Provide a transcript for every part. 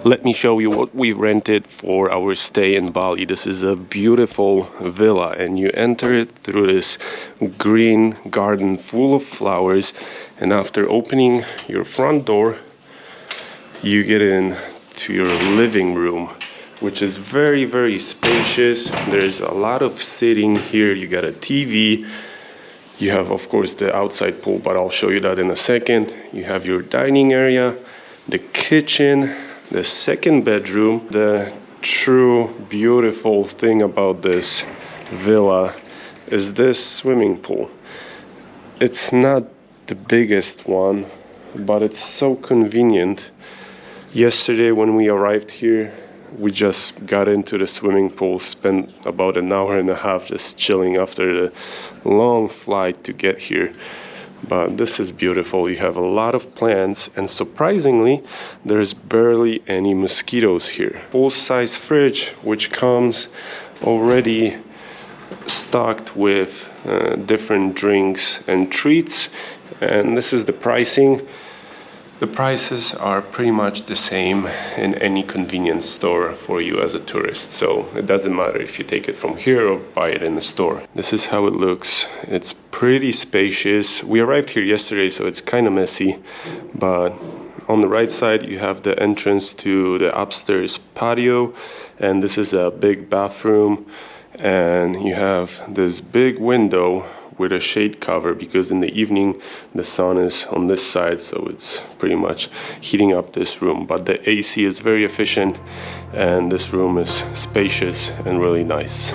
Let me show you what we rented for our stay in Bali. This is a beautiful villa, and you enter it through this green garden full of flowers, and after opening your front door you get in to your living room, which is very spacious. There's a lot of sitting here. You got a TV. You have, of course, the outside pool, but I'll show you that in a second. You have your dining area, the kitchen, the second bedroom. The true beautiful thing about this villa is this swimming pool. It's not the biggest one, but it's so convenient. Yesterday when we arrived here, we just got into the swimming pool, spent about an hour and a half just chilling after the long flight to get here. But this is beautiful. You have a lot of plants, and surprisingly there's barely any mosquitoes here. Full-size fridge, which comes already stocked with different drinks and treats. And this is the pricing. The prices are pretty much the same in any convenience store for you as a tourist, so it doesn't matter if you take it from here or buy it in the store. This is how it looks. It's pretty spacious. We arrived here yesterday, so it's kind of messy, but on the right side you have the entrance to the upstairs patio, and this is a big bathroom, and you have this big window with a shade cover because in the evening the sun is on this side, so it's pretty much heating up this room. But the AC is very efficient, and this room is spacious and really nice.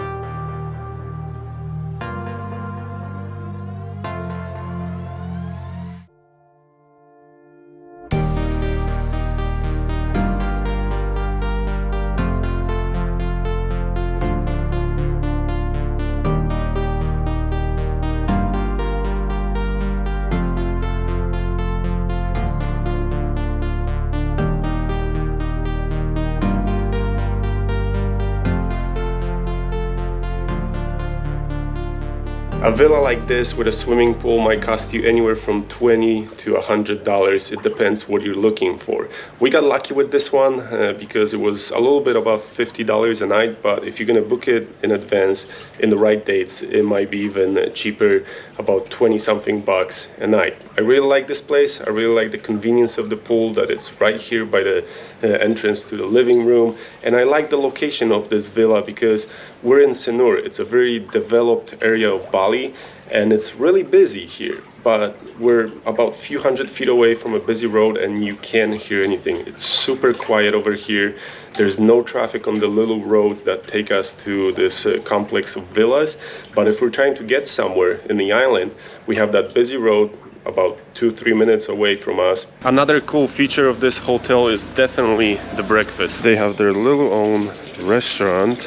A villa like this with a swimming pool might cost you anywhere from $20 to $100. It depends what you're looking for. We got lucky with this one because it was a little bit above $50 a night, but if you're gonna book it in advance in the right dates, it might be even cheaper, about 20 something bucks a night. I really like this place. I really like the convenience of the pool, that it's right here by the entrance to the living room, and I like the location of this villa because we're in Sanur. It's a very developed area of Bali, and it's really busy here, but we're about a few hundred feet away from a busy road and you can't hear anything. It's super quiet over here. There's no traffic on the little roads that take us to this complex of villas, but if we're trying to get somewhere in the island, we have that busy road about 2-3 minutes away from us. Another cool feature of this hotel is definitely the breakfast. They have their little own restaurant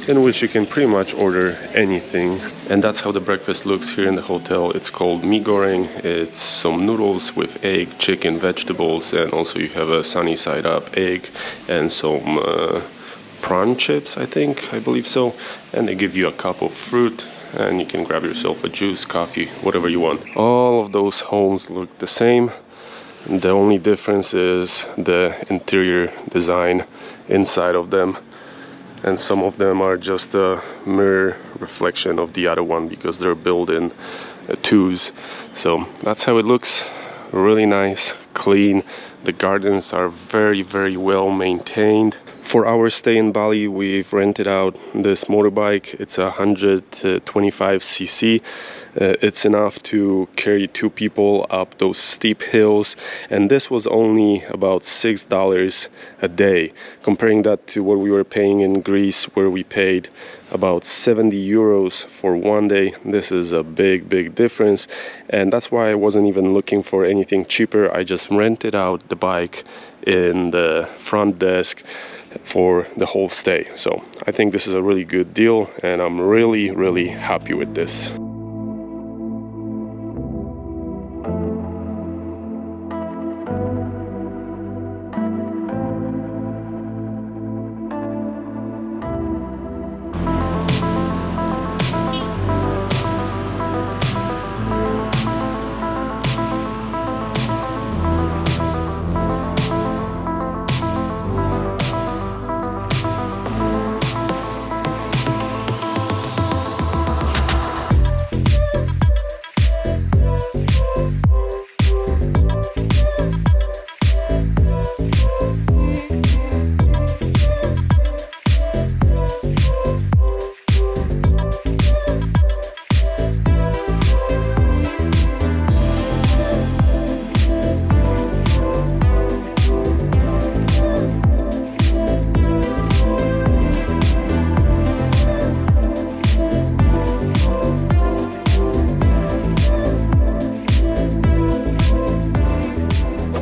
in which you can pretty much order anything, and that's how the breakfast looks here in the hotel. It's called mee goreng. It's some noodles with egg, chicken, vegetables, and also you have a sunny side up egg and some prawn chips, I believe so, and they give you a cup of fruit, and you can grab yourself a juice, coffee, whatever you want. All of those homes look the same. The only difference is the interior design inside of them, and some of them are just a mirror reflection of the other one because they're built in twos. So that's how it looks. Really nice, clean. The gardens are very well maintained. For our stay in Bali, we've rented out this motorbike. It's a 125cc. It's enough to carry 2 people up those steep hills, and this was only about $6 a day. Comparing that to what we were paying in Greece, where we paid about 70 euros for one day, this is a big difference, and that's why I wasn't even looking for anything cheaper. I just rented out the bike in the front desk for the whole stay. So I think this is a really good deal, and I'm really happy with this.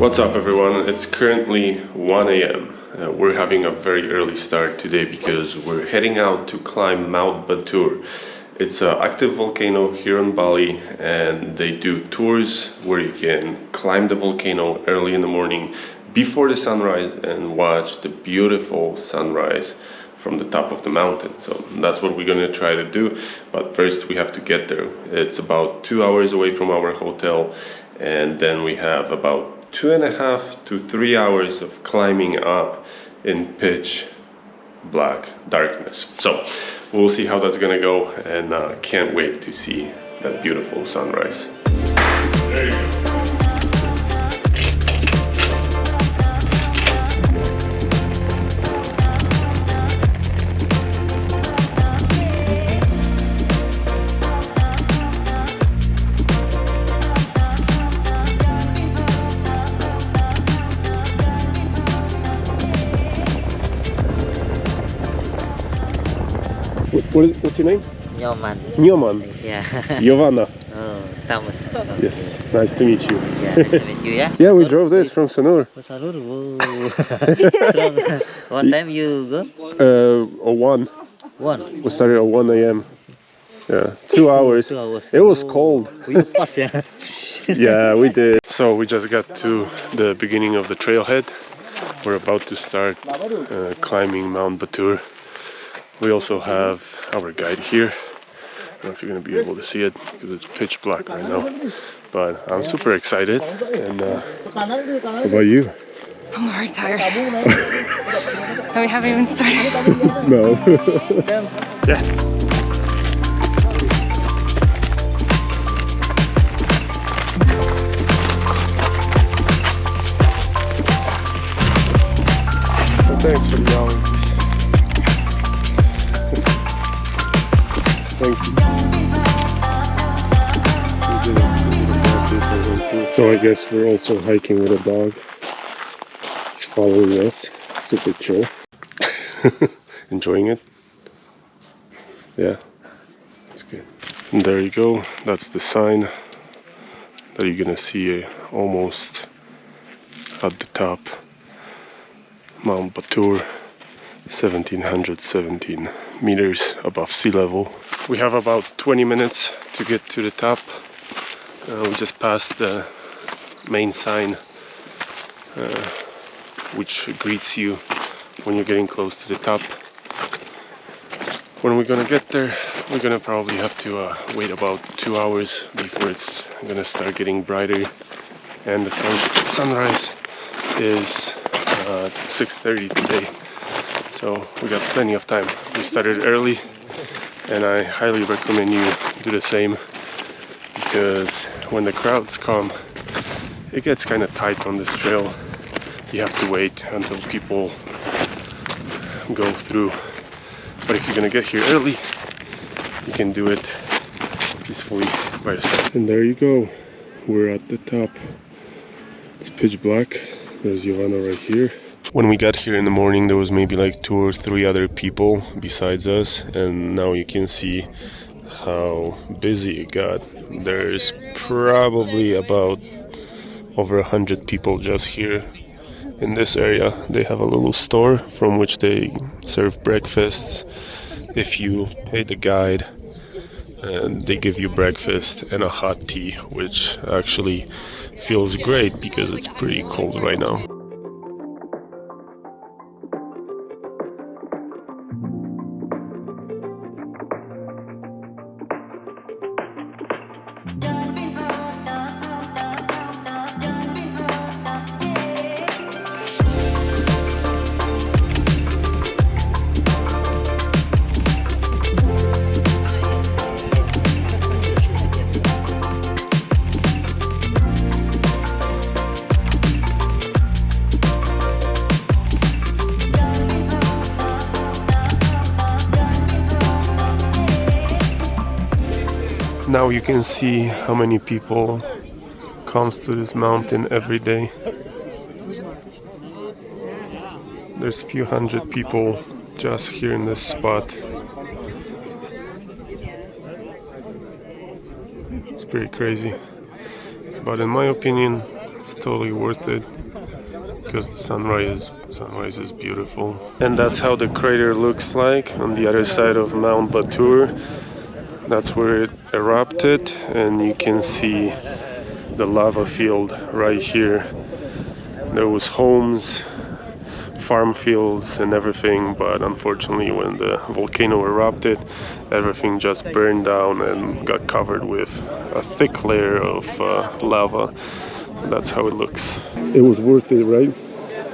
What's up everyone? It's currently 1 a.m. We're having a very early start today because we're heading out to climb Mount Batur. It's an active volcano here in Bali, and they do tours where you can climb the volcano early in the morning before the sunrise and watch the beautiful sunrise from the top of the mountain. So that's what we're gonna try to do, but first we have to get there. It's about 2 hours away from our hotel, and then we have about 2.5 to 3 hours of climbing up in pitch black darkness. So we'll see how that's gonna go, and can't wait to see that beautiful sunrise. There you go. What's your name? Nyoman. Nyoman. Yeah. Giovanna. Oh, Thomas. Yes, nice to meet you. Yeah, nice to meet you, yeah? Yeah, we drove this from Sanur. Sanur, whoa. What time you go? 01. 1. We started at 1 a.m. Yeah, 2 hours. 2 hours. It was cold. You pass, yeah? Yeah, we did. So we just got to the beginning of the trailhead. We're about to start climbing Mount Batur. We also have our guide here. I don't know if you're going to be able to see it because it's pitch black right now. But I'm super excited. And what about you? I'm very tired. And we haven't even started. No. Yeah. Well, thanks for the hours. Thank you. So I guess we're also hiking with a dog. He's following us. Super chill. Enjoying it? Yeah, that's good. And there you go. That's the sign that you're gonna see almost at the top. Mount Batur. 1717 meters above sea level. We have about 20 minutes to get to the top. We just passed the main sign which greets you when you're getting close to the top. When we're gonna get there, we're gonna probably have to wait about 2 hours before it's gonna start getting brighter, and the sunrise is 6:30 today. So we got plenty of time. We started early, and I highly recommend you do the same, because when the crowds come, it gets kind of tight on this trail. You have to wait until people go through. But if you're gonna get here early, you can do it peacefully by yourself. And there you go. We're at the top. It's pitch black. There's Giovanna right here. When we got here in the morning, there was maybe like 2 or 3 other people besides us, and now you can see how busy it got. There's probably about over 100 people just here in this area. They have a little store from which they serve breakfasts. If you pay the guide, and they give you breakfast and a hot tea, which actually feels great because it's pretty cold right now. Now you can see how many people comes to this mountain every day. There's a few hundred people just here in this spot. It's pretty crazy, but in my opinion, it's totally worth it. because the sunrise is beautiful. And that's how the crater looks like on the other side of Mount Batur. That's where it erupted, and you can see the lava field right here. There was homes, farm fields and everything, but unfortunately when the volcano erupted, everything just burned down and got covered with a thick layer of lava. So that's how it looks. It was worth it, right?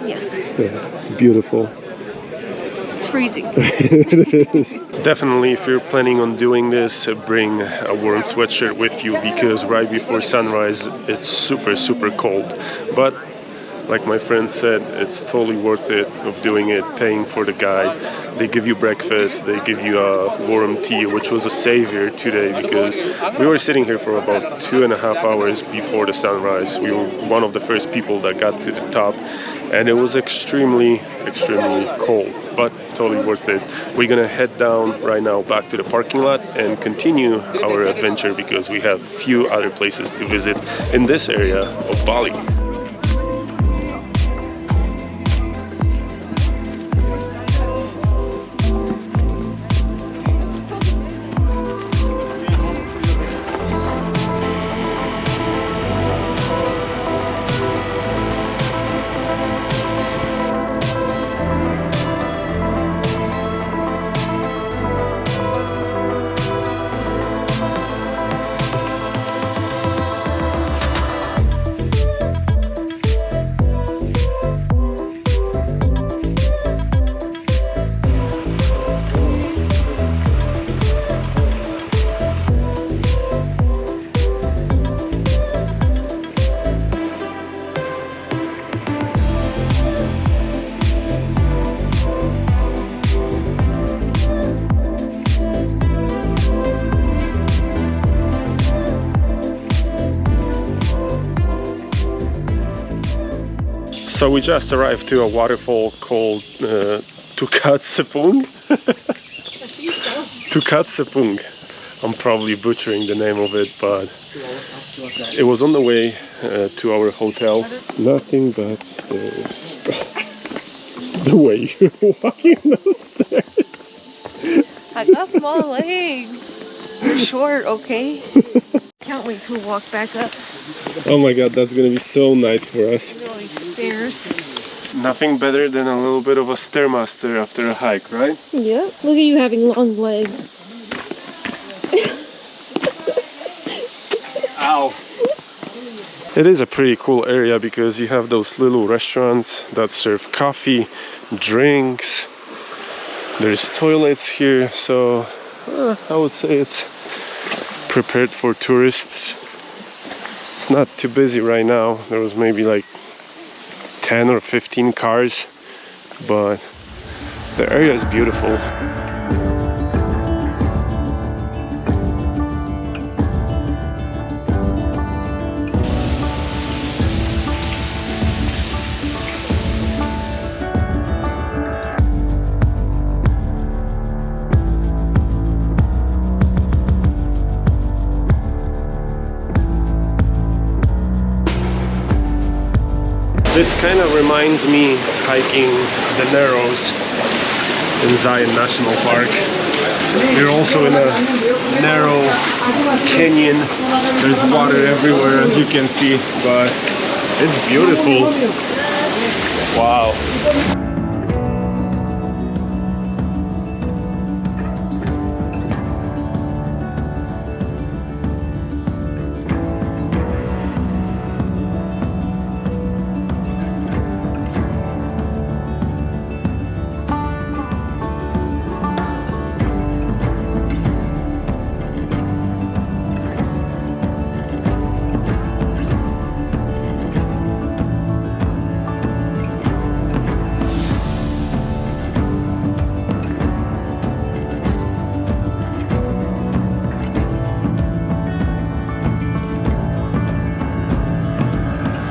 Yes. Yeah, it's beautiful. It's freezing. It is. Definitely, if you're planning on doing this, bring a warm sweatshirt with you, because right before sunrise it's super cold. But like my friend said, it's totally worth it of doing it, paying for the guide. They give you breakfast, they give you a warm tea, which was a savior today because we were sitting here for about 2.5 hours before the sunrise. We were one of the first people that got to the top, and it was extremely cold, but totally worth it. We're gonna head down right now back to the parking lot and continue our adventure because we have few other places to visit in this area of Bali. So we just arrived to a waterfall called Tukat Sepung. Tukat Sepung. I'm probably butchering the name of it, but it was on the way to our hotel. Nothing but stairs. The way you're walking those stairs. I got small legs. You're short, okay? Can't wait to walk back up. Oh my god, that's gonna be so nice for us. Really stairs. Nothing better than a little bit of a stairmaster after a hike, right? Yep. Look at you having long legs. Ow! It is a pretty cool area because you have those little restaurants that serve coffee, drinks. There's toilets here, so I would say it's prepared for tourists. It's not too busy right now. There was maybe like 10 or 15 cars, but the area is beautiful. This kind of reminds me hiking the Narrows in Zion National Park. We're also in a narrow canyon. There's water everywhere, as you can see, but it's beautiful. Wow.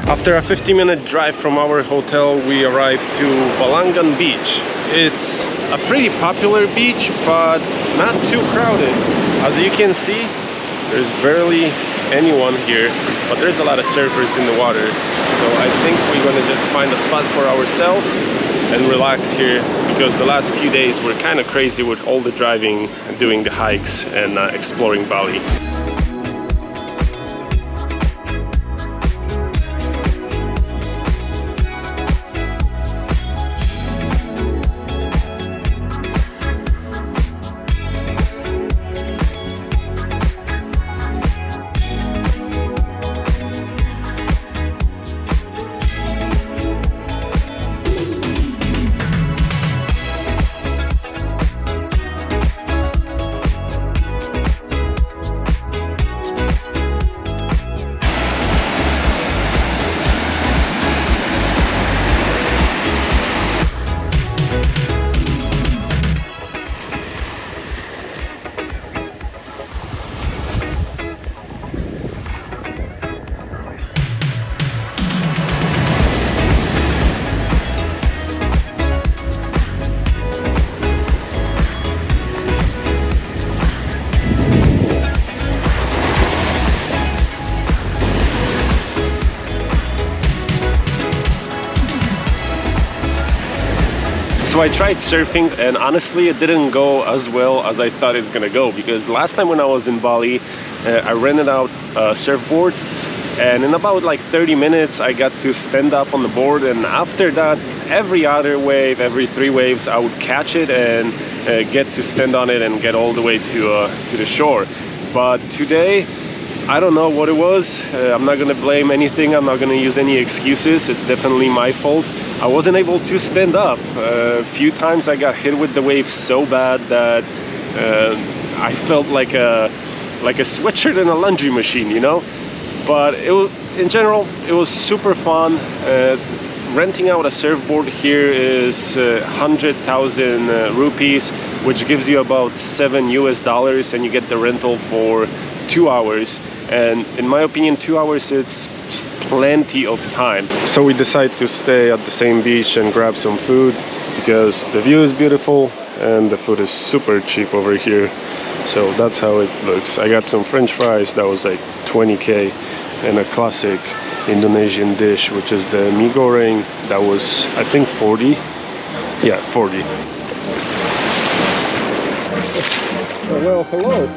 After a 50-minute drive from our hotel, we arrived to Balangan Beach. It's a pretty popular beach, but not too crowded. As you can see, there's barely anyone here, but there's a lot of surfers in the water. So I think we're gonna just find a spot for ourselves and relax here, because the last few days were kind of crazy with all the driving and doing the hikes and exploring Bali. So I tried surfing, and honestly it didn't go as well as I thought it's gonna go, because last time when I was in Bali I rented out a surfboard, and in about like 30 minutes I got to stand up on the board, and after that every other wave, every 3 waves, I would catch it and get to stand on it and get all the way to the shore. But today I don't know what it was. I'm not gonna blame anything, I'm not gonna use any excuses. It's definitely my fault. I wasn't able to stand up. A few times I got hit with the waves so bad that I felt like a sweatshirt in a laundry machine, you know? But it was, in general, it was super fun. Renting out a surfboard here is 100,000 rupees, which gives you about $7 US, and you get the rental for 2 hours. And in my opinion, 2 hours, it's just plenty of time. So we decided to stay at the same beach and grab some food, because the view is beautiful and the food is super cheap over here. So that's how it looks. I got some French fries, that was like 20k, and a classic Indonesian dish, which is the mie goreng, that was I think 40. Yeah, 40. Oh, well, hello.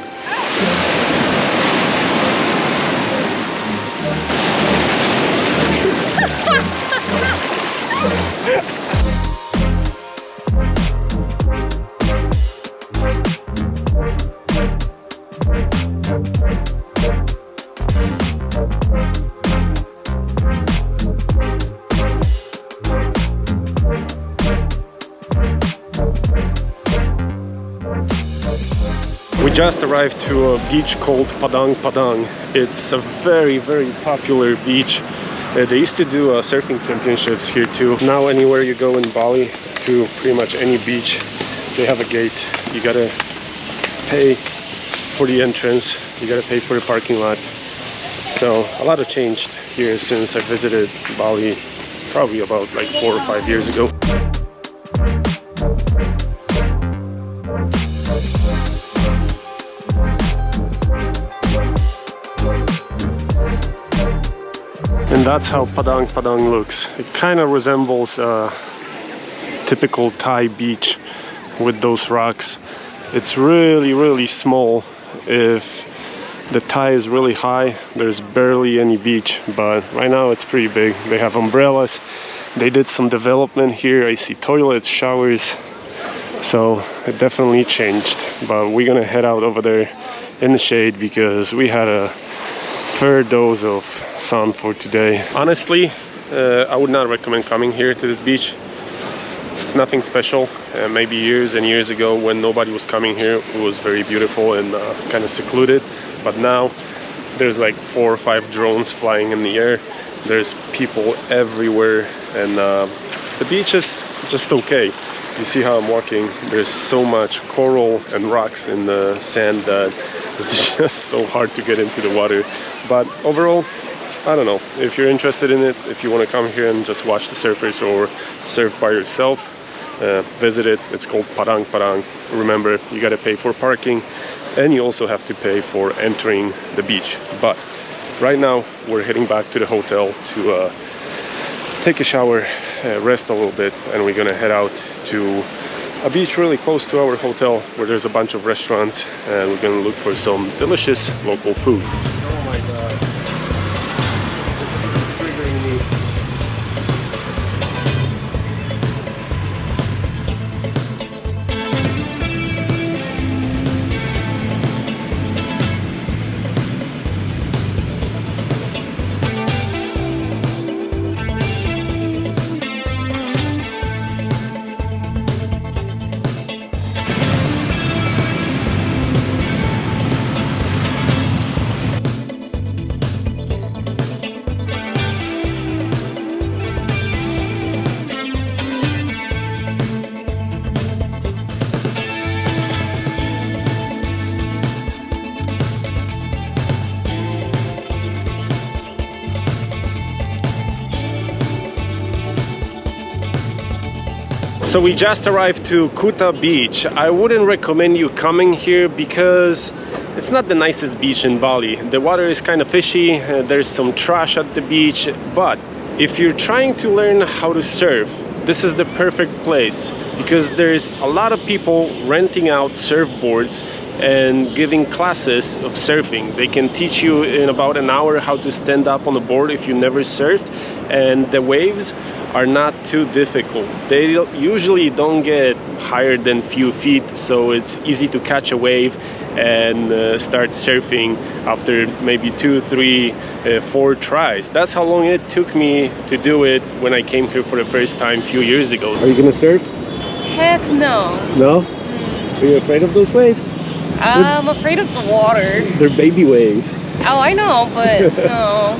We just arrived to a beach called Padang Padang. It's a very, very popular beach. They used to do surfing championships here too. Now anywhere you go in Bali, to pretty much any beach, they have a gate. You gotta pay for the entrance, you gotta pay for the parking lot. So a lot of changed here since I visited Bali probably about like 4 or 5 years ago. And that's how Padang Padang looks. It kind of resembles a typical Thai beach with those rocks. It's really, really small. If the Thai is really high, there's barely any beach, but right now it's pretty big. They have umbrellas. They did some development here. I see toilets, showers. So it definitely changed. But we're gonna head out over there in the shade because we had a fair dose of sun for today. Honestly, I would not recommend coming here to this beach. It's nothing special. Maybe years and years ago when nobody was coming here, it was very beautiful and kind of secluded. But now there's like 4 or 5 drones flying in the air. There's people everywhere, and the beach is just okay. You see how I'm walking? There's so much coral and rocks in the sand that it's just so hard to get into the water. But overall, I don't know. If you're interested in it, if you want to come here and just watch the surfers or surf by yourself, visit it. It's called Padang Padang. Remember, you got to pay for parking, and you also have to pay for entering the beach. But Right now we're heading back to the hotel to take a shower, rest a little bit, and we're gonna head out to a beach really close to our hotel where there's a bunch of restaurants, and we're gonna look for some delicious local food. Oh my god. It's triggering me. So we just arrived to Kuta beach. I wouldn't recommend you coming here because it's not the nicest beach in Bali. The water is kind of fishy, there's some trash at the beach, but if you're trying to learn how to surf, this is the perfect place because there's a lot of people renting out surfboards and giving classes of surfing. They can teach you in about an hour how to stand up on a board if you never surfed, and the waves are not too difficult. They usually don't get higher than few feet, so it's easy to catch a wave and start surfing after maybe 2, 3, 4 tries. That's how long it took me to do it when I came here for the first time a few years ago. Are you gonna surf? Heck no. No? Are you afraid of those waves? I'm afraid of the water. They're baby waves. Oh, I know, but no.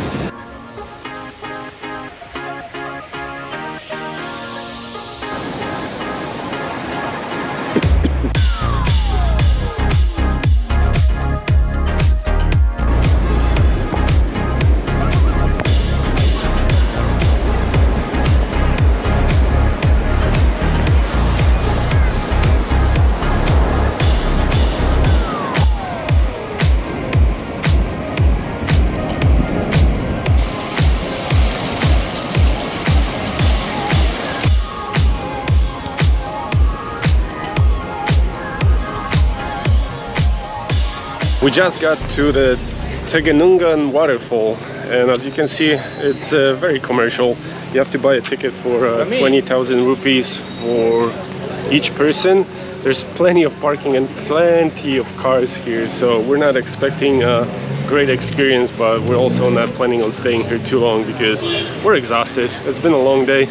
We just got to the Tegenungan waterfall, and as you can see, it's very commercial. You have to buy a ticket for 20,000 rupees for each person. There's plenty of parking and plenty of cars here, so we're not expecting a great experience, but we're also not planning on staying here too long because we're exhausted. It's been a long day.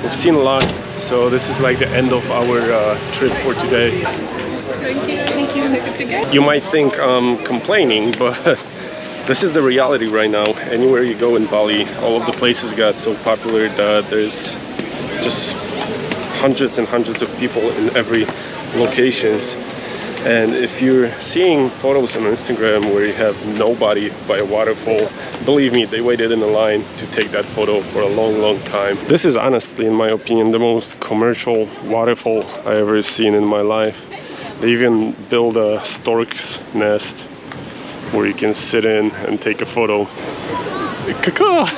We've seen a lot, so this is like the end of our trip for today. Thank you. You might think I'm complaining, but this is the reality right now. Anywhere you go in Bali, all of the places got so popular that there's just hundreds and hundreds of people in every locations. And if you're seeing photos on Instagram where you have nobody by a waterfall, believe me, they waited in a line to take that photo for a long time. This is honestly, in my opinion, the most commercial waterfall I ever seen in my life. They even build a stork's nest where you can sit in and take a photo. Caca!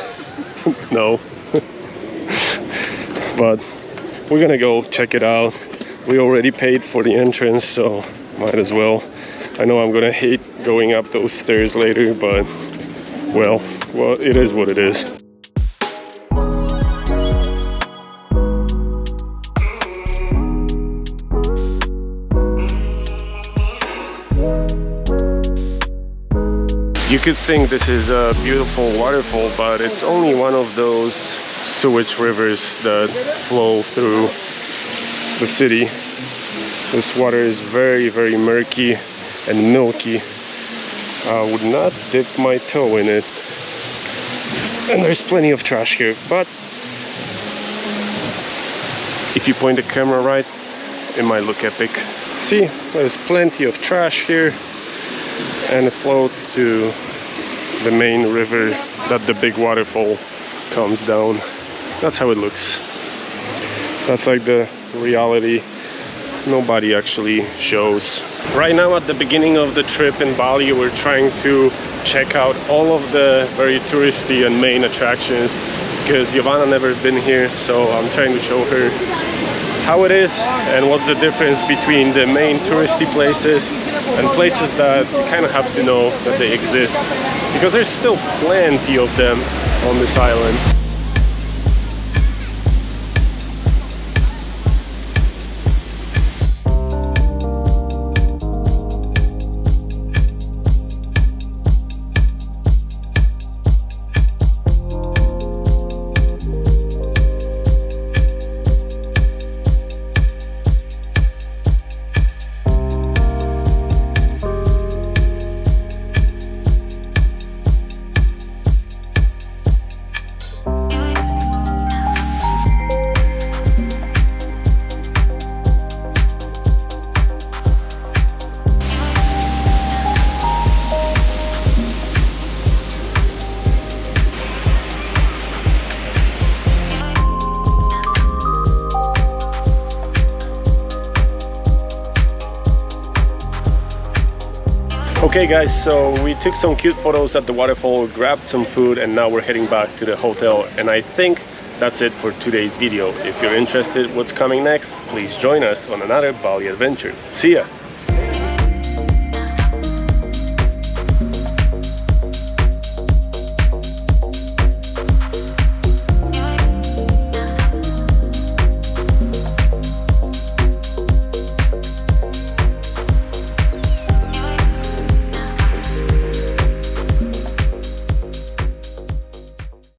No. But we're gonna go check it out. We already paid for the entrance, so might as well. I know I'm gonna hate going up those stairs later, but well, it is what it is. You could think this is a beautiful waterfall, but it's only one of those sewage rivers that flow through the city. This water is very murky and milky. I would not dip my toe in it. And there's plenty of trash here, but if you point the camera right, it might look epic. See, there's plenty of trash here, and it floats to the main river that the big waterfall comes down. That's how it looks. That's like the reality nobody actually shows. Right now at the beginning of the trip in Bali, we're trying to check out all of the very touristy and main attractions, because Giovanna never been here, so I'm trying to show her how it is and what's the difference between the main touristy places and places that you kind of have to know that they exist, because there's still plenty of them on this island. Okay guys, so we took some cute photos at the waterfall, grabbed some food, and now we're heading back to the hotel, and I think that's it for today's video. If you're interested what's coming next, please join us on another Bali adventure. See ya!